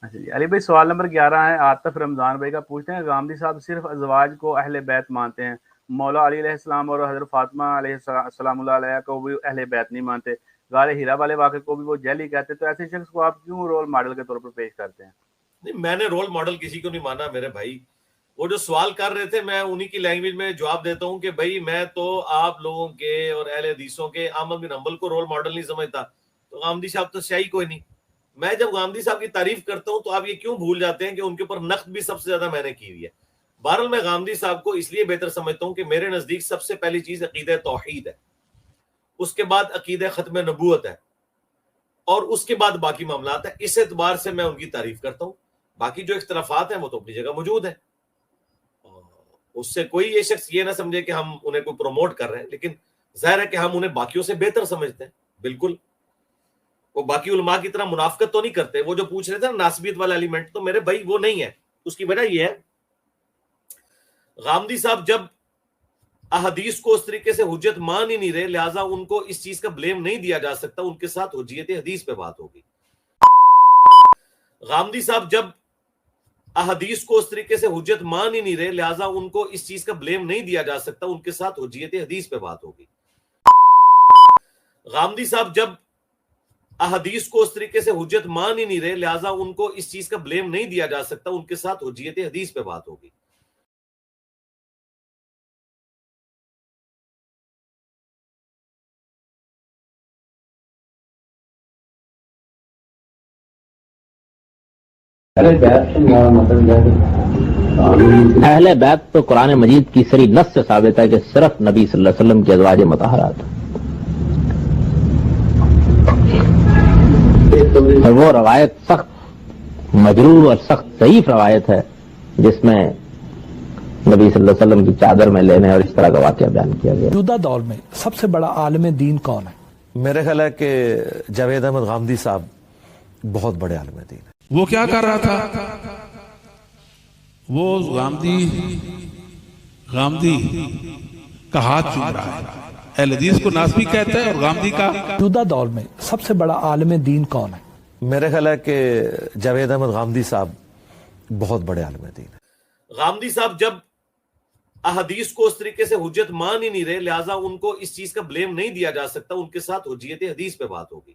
اچھا جی علی بھائی، سوال نمبر 11 ہے عاطف رمضان بھائی کا، پوچھتے ہیں غامدی صاحب صرف ازواج کو اہل بیت مانتے ہیں، مولا علی علیہ السلام اور حضرت فاطمہ علیہ السلام اللہ علیہ کو بھی اہل بیت نہیں مانتے، غار ہیرا والے واقعے کو بھی وہ جعلی کہتے ہیں، تو ایسے شخص کو آپ کیوں رول ماڈل کے طور پر پیش کرتے ہیں؟ نہیں، میں نے رول ماڈل کسی کو نہیں مانا میرے بھائی. وہ جو سوال کر رہے تھے میں انہی کی لینگویج میں جواب دیتا ہوں کہ بھائی میں تو آپ لوگوں کے اور اہل حدیثوں کے احمد بن حنبل کو رول ماڈل نہیں سمجھتا، تو غامدی صاحب تو سیاہی کوئی نہیں. میں جب غامدی صاحب کی تعریف کرتا ہوں تو آپ یہ کیوں بھول جاتے ہیں کہ ان کے اوپر نقد بھی سب سے زیادہ میں نے کی ہوئی ہے. بہرحال میں غامدی صاحب کو اس لیے بہتر سمجھتا ہوں کہ میرے نزدیک سب سے پہلی چیز عقیدہ توحید ہے، اس کے بعد عقیدہ ختم نبوت ہے، اور اس کے بعد باقی معاملات ہیں. اس اعتبار سے میں ان کی تعریف کرتا ہوں. باقی جو اختلافات ہیں وہ تو اپنی جگہ موجود ہیں، اس سے کوئی یہ شخص یہ نہ سمجھے کہ ہم انہیں کو پروموٹ کر رہے ہیں، لیکن ظاہر ہے کہ ہم انہیں باقیوں سے بہتر سمجھتے ہیں. بالکل وہ باقی علماء کی طرح منافقت تو نہیں کرتے. وہ جو پوچھ رہے تھے نا ناسبیت والا ایلیمنٹ، تو میرے بھائی وہ نہیں ہے. اس کی وجہ یہ ہے غامدی صاحب جب احادیث کو اس طریقے سے حجت مان ہی نہیں رہے، لہٰذا ان کو اس چیز کا بلیم نہیں دیا جا سکتا، ان کے ساتھ حجیت حدیث پہ بات ہوگی. غامدی صاحب جب احادیث کو اس طریقے سے حجت مان ہی نہیں رہے، لہٰذا ان کو اس چیز کا بلیم نہیں دیا جا سکتا، ان کے ساتھ حجیت حدیث پہ بات ہوگی. غامدی صاحب جب احادیث کو اس طریقے سے حجت مان ہی نہیں رہے، لہٰذا ان کو اس چیز کا بلیم نہیں دیا جا سکتا، ان کے ساتھ حجیت حدیث پہ بات ہوگی. اہل بیت تو قرآن مجید کی سری نص سے ثابت ہے کہ صرف نبی صلی اللہ علیہ وسلم کے ازواج مطہرات، اور وہ روایت سخت مجروح اور سخت ضعیف روایت ہے جس میں نبی صلی اللہ علیہ وسلم کی چادر میں لینے اور اس طرح کا واقعہ بیان کیا گیا. موجودہ دور میں سب سے بڑا عالم دین کون ہے؟ میرے خیال ہے کہ جاوید احمد غامدی صاحب بہت بڑے عالم دین ہیں. وہ کیا کر رہا تھا؟ وہ غامدی کا ہاتھ چوم رہا ہے. اہل حدیث کو ناسبی کہتا ہے اور غامدی کا. موجودہ دور میں سب سے بڑا عالم دین کون ہے؟ میرے خیال ہے کہ جاوید احمد غامدی صاحب بہت بڑے عالم دین ہیں. غامدی صاحب جب احادیث کو اس طریقے سے حجت مان ہی نہیں رہے، لہٰذا ان کو اس چیز کا بلیم نہیں دیا جا سکتا، ان کے ساتھ حجیت حدیث پہ بات ہوگی.